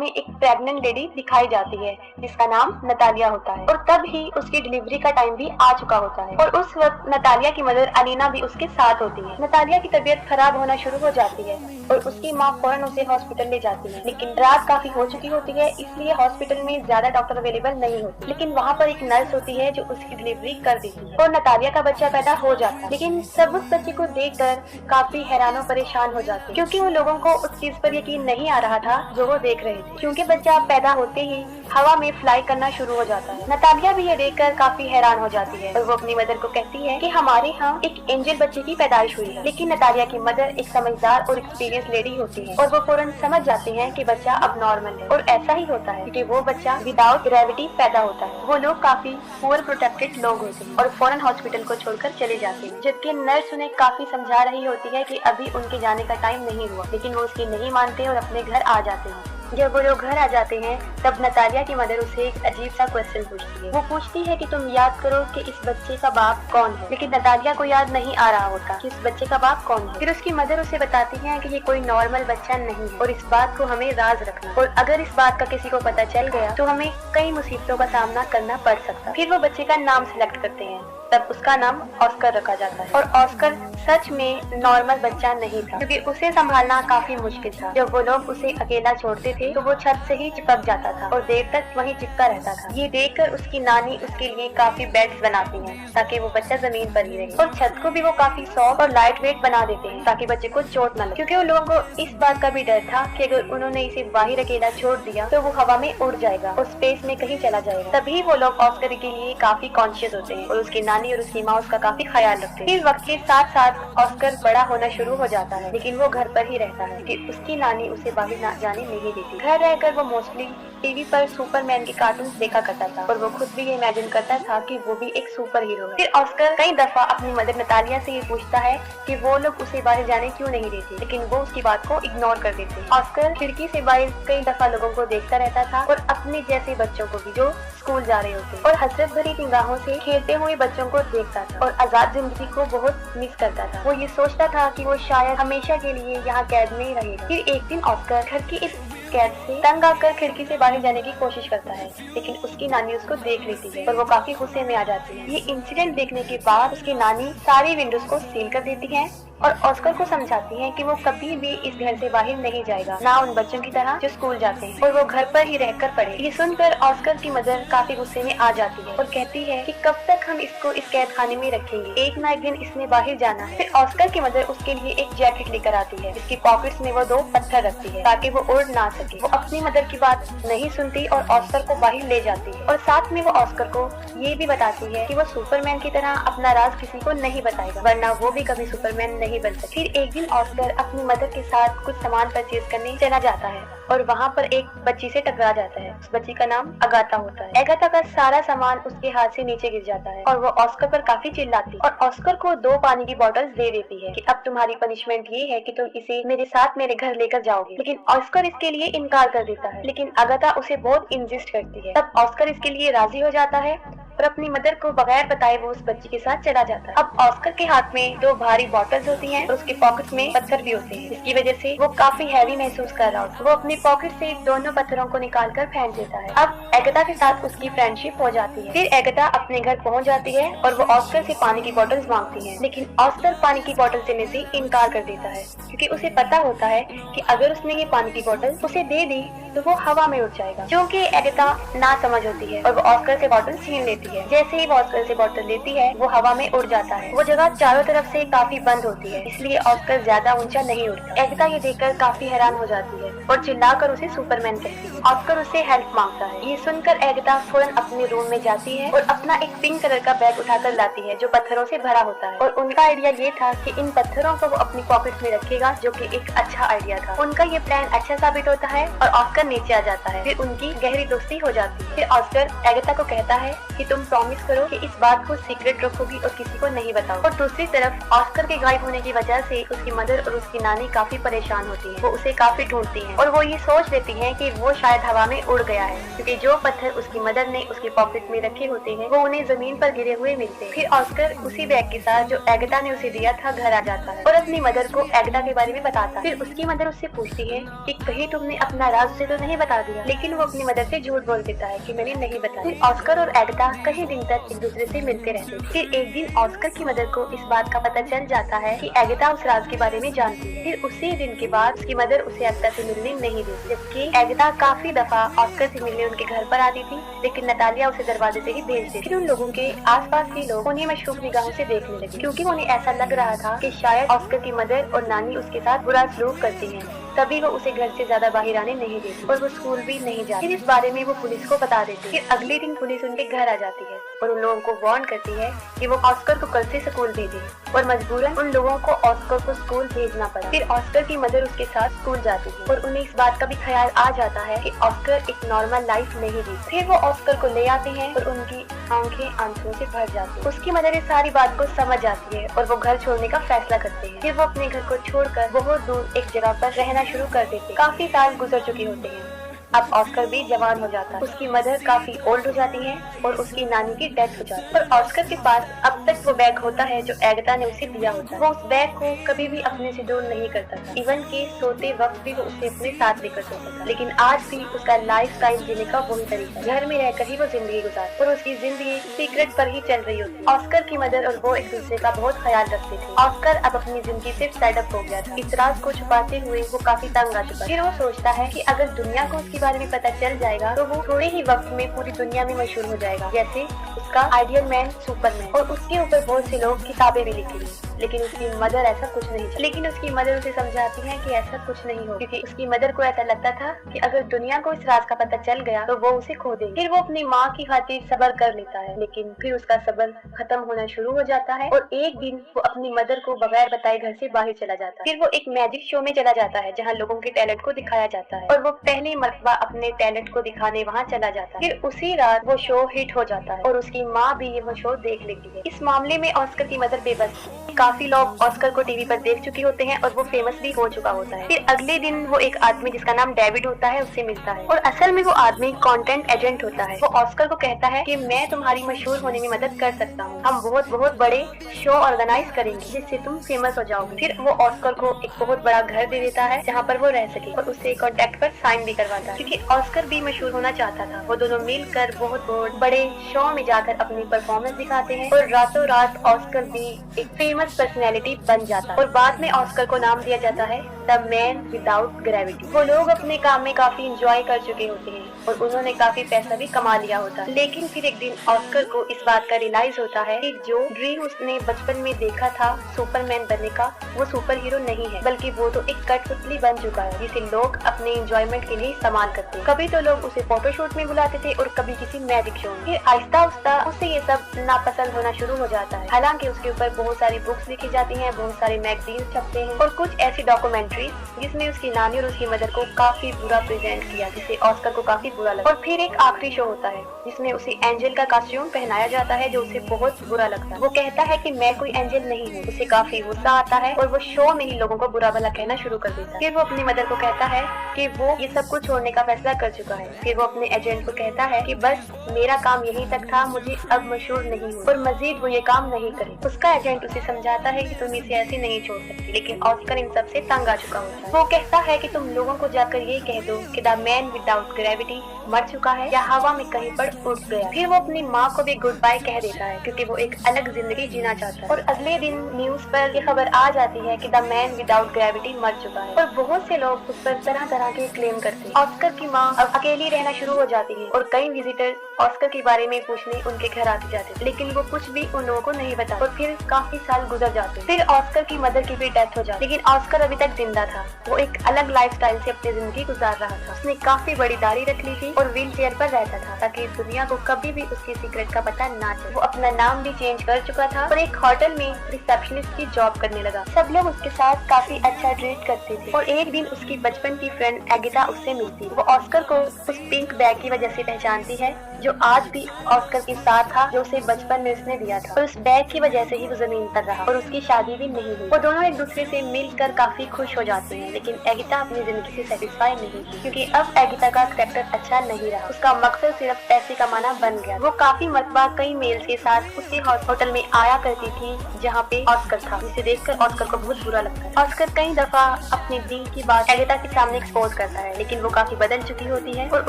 हमें एक pregnant lady दिखाई जाती है जिसका नाम नतालिया होता है और तब ही उसकी डिलीवरी का टाइम भी आ चुका होता है और उस वक्त नतालिया की मदर अलीना भी उसके साथ होती है। नतालिया की तबीयत खराब होना शुरू हो जाती है और उसकी माँ फौरन उसे हॉस्पिटल ले जाती है, लेकिन रात काफी हो चुकी होती है इसलिए हॉस्पिटल में ज्यादा डॉक्टर अवेलेबल नहीं होते। लेकिन वहाँ पर एक नर्स होती है जो उसकी डिलीवरी कर देती है और नतालिया का बच्चा पैदा हो जाता है। लेकिन सब उस बच्चे को देखकर काफी हैरान और परेशान हो जाते हैं क्योंकि उन लोगों को उस चीज पर यकीन नहीं आ रहा था जो वो देख रहे थे, क्योंकि बच्चा पैदा होते ही हवा में फ्लाई करना शुरू हो जाता है। नतालिया भी ये देखकर काफी हैरान हो जाती है और वो अपनी मदर को कहती है कि हमारे यहाँ एक एंजल बच्चे की पैदाइश हुई है। लेकिन नतालिया की मदर एक समझदार और एक्सपीरियंस लेडी होती है और वो फौरन समझ जाते हैं कि बच्चा अब नॉर्मल है और ऐसा ही होता है क्योंकि वो बच्चा विदाउट ग्रेविटी पैदा होता है। वो लोग काफी पुअर प्रोटेक्टेड लोग होते हैं और फौरन हॉस्पिटल को छोड़कर चले जाते हैं, जबकि नर्स उन्हें काफी समझा रही होती है कि अभी उनके जाने का टाइम नहीं हुआ, लेकिन वो उसकी नहीं मानते और अपने घर आ जाते हैं। जब वो लोग घर आ जाते हैं तब नतालिया की मदर उसे एक अजीब सा क्वेश्चन पूछती है। वो पूछती है कि तुम याद करो कि इस बच्चे का बाप कौन है, लेकिन नतालिया को याद नहीं आ रहा होता कि इस बच्चे का बाप कौन है। फिर उसकी मदर उसे बताती है कि ये कोई नॉर्मल बच्चा नहीं है और इस बात को हमें राज रखना, और अगर इस बात का किसी को पता चल गया तो हमें कई मुसीबतों का सामना करना पड़ सकता। फिर वो बच्चे का नाम सिलेक्ट करते हैं, तब उसका नाम ऑस्कर रखा जाता है और ऑस्कर सच में नॉर्मल बच्चा नहीं था क्योंकि उसे संभालना काफी मुश्किल था। जब वो लोग उसे अकेला छोड़ते थे तो वो छत से ही चिपक जाता था और देर तक वहीं चिपका रहता था। ये देखकर उसकी नानी उसके लिए काफी बेड्स बनाती हैं ताकि वो बच्चा जमीन पर ही रहे, और छत को भी वो काफी सॉफ्ट और लाइट वेट बना देते हैं ताकि बच्चे को चोट न लगे, क्योंकि उन लोगों को इस बात का भी डर था कि अगर उन्होंने इसे बाहर अकेला छोड़ दिया तो वो हवा में उड़ जाएगा और स्पेस में कहीं चला जाएगा। तभी वो लोग ऑस्कर के लिए काफी कॉन्शियस होते हैं और उसकी नानी और उसकी माँ उसका काफी ख्याल रखते हैं। फिर वक्त के साथ साथ ऑस्कर बड़ा होना शुरू हो जाता है, लेकिन वो घर पर ही रहता है क्योंकि उसकी नानी उसे बाहर जाने नहीं देती। घर रहकर वो मोस्टली टीवी पर सुपरमैन के कार्टून देखा करता था और वो खुद भी ये इमेजिन करता था कि वो भी एक सुपर हीरो है। फिर ऑस्कर कई दफा अपनी मदर नतालिया से ये पूछता है कि वो लोग उसे बाहर जाने क्यों नहीं देते, लेकिन वो उसकी बात को इग्नोर कर देते। ऑस्कर खिड़की से बाहर कई दफा लोगों को देखता रहता था और अपने जैसे बच्चों को भी जो स्कूल जा रहे होते और हसरत भरी निगाहों से खेलते हुए बच्चों को देखता था और आजाद जिंदगी को बहुत मिस करता था। वो ये सोचता था कि वो शायद हमेशा के लिए यहाँ कैद में ही रहेगा। फिर एक दिन ऑस्कर घर की इस कैद से तंग आकर खिड़की से बाहर जाने की कोशिश करता है, लेकिन उसकी नानी उसको देख लेती है और वो काफी गुस्से में आ जाती है। ये इंसिडेंट देखने के बाद उसकी नानी सारी विंडोज को सील कर देती है और ऑस्कर को समझाती है कि वो कभी भी इस घर से बाहर नहीं जाएगा, ना उन बच्चों की तरह जो स्कूल जाते हैं, और वो घर पर ही रहकर पढ़े। ये सुनकर ऑस्कर की मदर काफी गुस्से में आ जाती है और कहती है कि कब तक हम इसको इस कैद खाने में रखेंगे, एक ना एक दिन इसने बाहर जाना है। फिर ऑस्कर की मदर उसके लिए एक जैकेट लेकर आती है जिसकी पॉकेट्स में वो 2 पत्थर रखती है ताकि वो उड़ ना सके। वो अपनी मदर की बात नहीं सुनती और ऑस्कर को बाहर ले जाती है और साथ में वो ऑस्कर को ये भी बताती है कि वो सुपरमैन की तरह अपना राज किसी को नहीं बताएगा, वरना वो भी कभी सुपरमैन नहीं बन सकता। फिर एक दिन ऑस्कर अपनी मदर के साथ कुछ सामान परचेज करने चला जाता है और वहाँ पर एक बच्ची से टकरा जाता है। उस बच्ची का नाम अगाथा होता है। अगाथा का सारा सामान उसके हाथ से नीचे गिर जाता है और वो ऑस्कर पर काफी चिल्लाती है और ऑस्कर को 2 पानी की बोतल्स दे देती है कि अब तुम्हारी पनिशमेंट ये है कि तुम इसे मेरे साथ मेरे घर लेकर जाओगे, लेकिन ऑस्कर इसके लिए इनकार कर देता है। लेकिन अगाथा उसे बहुत इंसिस्ट करती है। तब ऑस्कर इसके लिए राजी हो जाता है और अपनी मदर को बगैर बताए वो उस बच्ची के साथ चला जाता है। अब ऑस्कर के हाथ में 2 भारी बॉटल्स होती हैं और उसके पॉकेट्स में पत्थर भी होते हैं, जिसकी वजह से वो काफी हैवी महसूस कर रहा होता है। वो अपनी पॉकेट से दोनों पत्थरों को निकालकर फेंक देता है। अब एगाथा के साथ उसकी फ्रेंडशिप हो जाती है। फिर एगाथा अपने घर पहुंच जाती है और वो ऑस्कर से पानी की बोतल्स मांगती है, लेकिन ऑस्कर पानी की बोतल देने से इनकार कर देता है क्योंकि उसे पता होता है कि अगर उसने ये पानी की बोतल उसे दे दी तो वो हवा में उड़ जाएगा। क्योंकि एगाथा ना समझ होती है और वो ऑस्कर से बोतल छीन लेती है। जैसे ही वो ऑस्कर से बोतल लेती है वो हवा में उड़ जाता है। वो जगह चारों तरफ से काफी बंद होती है, इसलिए ऑस्कर ज्यादा ऊंचा नहीं उड़ता। एगाथा ये देखकर काफी हैरान हो जाती है और चिल्लाकर उसे सुपरमैन कहती है। ऑस्कर उससे हेल्प मांगता है। ये सुनकर एगाथा फौरन अपने रूम में जाती है और अपना एक पिंक कलर का बैग उठाकर लाती है जो पत्थरों से भरा होता है, और उनका आइडिया ये था कि इन पत्थरों को वो अपनी पॉकेट में रखेगा, जो कि एक अच्छा आइडिया था। उनका ये प्लान अच्छा साबित होता है और ऑस्कर नीचे आ जाता है। फिर उनकी गहरी दोस्ती हो जाती है। फिर ऑस्कर एगाथा को कहता है कि तुम प्रॉमिस करो कि इस बात को सीक्रेट रखोगी और किसी को नहीं बताओ। और दूसरी तरफ ऑस्कर के गायब होने की वजह से उसकी मदर और उसकी नानी काफी परेशान होती है। वो उसे काफी ढूंढती है और वो ये सोच लेती है कि वो शायद हवा में उड़ गया है, क्योंकि जो पत्थर उसकी मदर ने उसकी पॉकेट में रखे होते हैं वो उन्हें जमीन पर गिरे हुए मिलते हैं। फिर ऑस्कर उसी बैग के साथ जो एगता ने उसे दिया था घर आ जाता है और अपनी मदर को एगता के बारे में बताता है। फिर उसकी मदर उससे पूछती है कि कहीं तुमने अपना राज उसे तो नहीं बता दिया, लेकिन वो अपनी मदर से झूठ बोल देता है कि मैंने नहीं बताया। फिर ऑस्कर और एगता कई दिन तक एक दूसरे से मिलते रहते थे। फिर एक दिन ऑस्कर की मदर को इस बात का पता चल जाता है कि एगता उस राज के बारे में जानती है। फिर उसी दिन के बाद उसकी मदर उसे एगता से मिलने नहीं देती, जबकि एगता काफी दफा ऑस्कर से मिलने उनके घर पर आती थी, लेकिन नतालिया उसे दरवाजे से ही भेज देती। फिर उन लोगों के आसपास के लोग उन्हें मशकूक निगाहों से देखने लगे, क्योंकि उन्हें ऐसा लग रहा था कि शायद ऑस्कर की मदर और नानी उसके साथ बुरा सलूक करती हैं। तभी वो उसे घर से ज्यादा बाहर आने नहीं देती और वो स्कूल भी नहीं जाती। फिर इस बारे में वो पुलिस को बता देती है। फिर अगले दिन पुलिस उनके घर आ जाती है और उन लोगों को वार्न करती है कि वो ऑस्कर को कल से स्कूल भेजे, और मजबूरन उन लोगों को ऑस्कर को स्कूल भेजना पड़ा। फिर ऑस्कर की मदर उसके साथ स्कूल जाती है और उन्हें इस बात का भी ख्याल आ जाता है कि ऑस्कर एक नॉर्मल लाइफ नहीं जी। फिर वो ऑस्कर को ले आते हैं और उनकी आंखें आंसुओं से भर जाती है। उसकी मदर इस सारी बात को समझ जाती है और वो घर छोड़ने का फैसला करते हैं। फिर वो अपने घर को छोड़कर बहुत दूर एक जगह पर रहना शुरू कर देते हैं। काफी साल गुजर चुके होते हैं। अब ऑस्कर भी जवान हो जाता है, उसकी मदर काफी ओल्ड हो जाती है और उसकी नानी की डेथ हो जाती है। और ऑस्कर के पास अब तक वो बैग होता है जो एगता ने उसे दिया होता है। वो उस बैग को कभी भी अपने से दूर नहीं करता था, इवन के सोते वक्त भी वो उसे अपने साथ लेकर सोता था। लेकिन आज भी उसका लाइफ टाइम जीने का वही तरीका, घर में रहकर ही वो जिंदगी गुजारता और उसकी जिंदगी सीक्रेट पर ही चल रही होती। ऑस्कर की मदर और वो एक दूसरे का बहुत ख्याल रखते थे। ऑस्कर अब अपनी जिंदगी से फेड अप हो गया था। इस राज को छुपाते हुए वो काफी तंग आ चुका। फिर वो सोचता है कि अगर दुनिया को उसकी बारे में पता चल जाएगा तो वो थोड़े ही वक्त में पूरी दुनिया में मशहूर हो जाएगा, जैसे उसका आइडियल मैन सुपरमैन। और उसके ऊपर बहुत से लोग किताबें भी लिखेंगे, लेकिन उसकी मदर ऐसा कुछ नहीं चाहती। लेकिन उसकी मदर उसे समझाती है कि ऐसा कुछ नहीं हो, क्योंकि उसकी मदर को ऐसा लगता था कि अगर दुनिया को इस राज का पता चल गया तो वो उसे खो देगी। फिर वो अपनी माँ की खातिर सब्र कर लेता है, लेकिन फिर उसका सब्र खत्म होना शुरू हो जाता है और एक दिन वो अपनी मदर को बगैर बताए घर से बाहर चला जाता है। फिर वो एक मैजिक शो में चला जाता है जहाँ लोगों के टैलेंट को दिखाया जाता है और वो पहली मर्तबा अपने टैलेंट को दिखाने वहाँ चला जाता है। फिर उसी रात वो शो हिट हो जाता है और उसकी माँ भी ये वो शो देख लेती है। इस मामले में ऑस्कर की मदर बेबस। काफी लोग ऑस्कर को टीवी पर देख चुके होते हैं और वो फेमस भी हो चुका होता है। फिर अगले दिन वो एक आदमी जिसका नाम डेविड होता है उससे मिलता है और असल में वो आदमी कंटेंट एजेंट होता है। वो ऑस्कर को कहता है कि मैं तुम्हारी मशहूर होने में मदद कर सकता हूँ, हम बहुत बहुत बड़े शो ऑर्गेनाइज करेंगे जिससे तुम फेमस हो जाओगे। फिर वो ऑस्कर को एक बहुत बड़ा घर दे देता है जहाँ पर वो रह सके और उससे कॉन्ट्रैक्ट पर साइन भी करवाता है, क्योंकि ऑस्कर भी मशहूर होना चाहता था। वो दोनों मिलकर बहुत बहुत बड़े शो में जाकर अपनी परफॉर्मेंस दिखाते हैं और रातों रात ऑस्कर भी एक फेमस पर्सनैलिटी बन जाता है और बाद में ऑस्कर को नाम दिया जाता है द मैन विदाउट ग्रेविटी। वो लोग अपने काम में काफी एंजॉय कर चुके होते हैं और उन्होंने काफी पैसा भी कमा लिया होता है। लेकिन फिर एक दिन ऑस्कर को इस बात का रियलाइज होता है कि जो ड्रीम उसने बचपन में देखा था सुपरमैन बनने का, वो सुपर हीरो नहीं है, बल्कि वो तो एक कठपुतली बन चुका है जिसे लोग अपने एंजॉयमेंट के लिए इस्तेमाल करते हैं। कभी तो लोग उसे फोटोशूट में बुलाते थे और कभी किसी मैजिक शो में। फिर आहिस्ता आहिस्ता उसे ये सब नापसंद होना शुरू हो जाता है। हालांकि उसके ऊपर बहुत सारी बुक्स लिखी जाती हैं, बहुत सारे मैगजीन छपते हैं और कुछ ऐसी डॉक्यूमेंट्री जिसमें उसकी नानी और उसकी मदर को काफी बुरा प्रेजेंट किया, जिससे ऑस्कर को काफी बुरा लगा। और फिर एक आखिरी शो होता है जिसमें उसे एंजल का कॉस्ट्यूम पहनाया जाता है जो उसे बहुत बुरा लगता है। वो कहता है कि मैं कोई एंजल नहीं हूँ। उसे काफी गुस्सा आता है और वो शो में ही लोगों को बुरा भला कहना शुरू कर देता है। फिर वो अपनी मदर को कहता है कि वो ये सब कुछ छोड़ने का फैसला कर चुका है। फिर वो अपने एजेंट को कहता है कि बस मेरा काम यहीं तक था, मुझे अब मशहूर नहीं हूँ और मजीद वो ये काम नहीं करे। उसका एजेंट उसे समझाता है कि तुम इसे ऐसे नहीं छोड़ सकती, लेकिन ऑस्कर इन सब से तंग आ चुका होता है। वो कहता है कि तुम लोगों को जाकर ये कह दो कि द मैन विदाउट ग्रेविटी मर चुका है या हवा में कहीं पर उड़ गया। फिर वो अपनी माँ को भी गुड बाय कह देता है क्योंकि वो एक अलग जिंदगी जीना चाहता है। और अगले दिन न्यूज पर ये खबर आ जाती है कि द मैन विदाउट ग्रेविटी मर चुका है और बहुत से लोग उस पर तरह तरह के क्लेम करते हैं। ऑस्कर की माँ अब अकेली रहना शुरू हो जाती है और कई विजिटर ऑस्कर के बारे में पूछने उनके घर आते जाते थे, लेकिन वो कुछ भी उन लोगों को नहीं बता। और फिर काफी साल गुजर जाते। फिर ऑस्कर की मदर की भी डेथ हो जाती, लेकिन ऑस्कर अभी तक जिंदा था। वो एक अलग लाइफस्टाइल से अपनी जिंदगी गुजार रहा था। उसने काफी बड़ी दाढ़ी रख ली थी और व्हील चेयर पर रहता था ताकि दुनिया को कभी भी उसके सीक्रेट का पता ना चले। वो अपना नाम भी चेंज कर चुका था और एक होटल में रिसेप्शनिस्ट की जॉब करने लगा। सब लोग उसके साथ काफी अच्छा ट्रीट करते थे और एक दिन उसकी बचपन की फ्रेंड एगिता उससे मिलती। वो ऑस्कर को उस पिंक बैग की वजह से पहचानती है जो आज भी ऑस्कर के साथ था, जो उसे बचपन में उसने दिया था। और उस बैग की वजह से ही वो जमीन पर रहा और उसकी शादी भी नहीं हुई। वो दोनों एक दूसरे से मिलकर काफी खुश हो जाते हैं, लेकिन एगिता अपनी जिंदगी से सेटिस्फाई नहीं थी, क्योंकि अब एगिता का कैरेक्टर अच्छा नहीं रहा। उसका मकसद सिर्फ पैसे कमाना बन गया। वो काफी मरतबा कई मेल के साथ उसी होटल में आया करती थी जहाँ पे ऑस्कर था, जिसे देखकर ऑस्कर को बहुत बुरा लगता है। ऑस्कर कई दफा अपने दिल की बात एगिता के सामने एक्सपोज करता है, लेकिन वो काफी बदल चुकी होती है और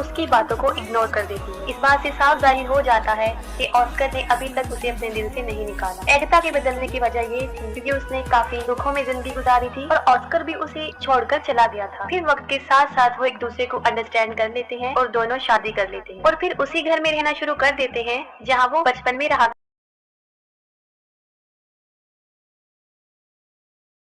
उसकी बातों को इग्नोर कर देती है। इस बात से साफ जाहिर हो जाता है कि ऑस्कर ने अभी तक उसे अपने दिल से नहीं निकाला। एगिता के बदलने की वजह ये थी क्योंकि उसने काफी दुखों में जिंदगी गुजारी थी और ऑस्कर भी उसे छोड़कर चला गया था। फिर वक्त के साथ साथ वो एक दूसरे को अंडरस्टैंड कर लेते हैं और दोनों शादी कर लेते हैं और फिर उसी घर में रहना शुरू कर देते हैं जहाँ वो बचपन में रहा।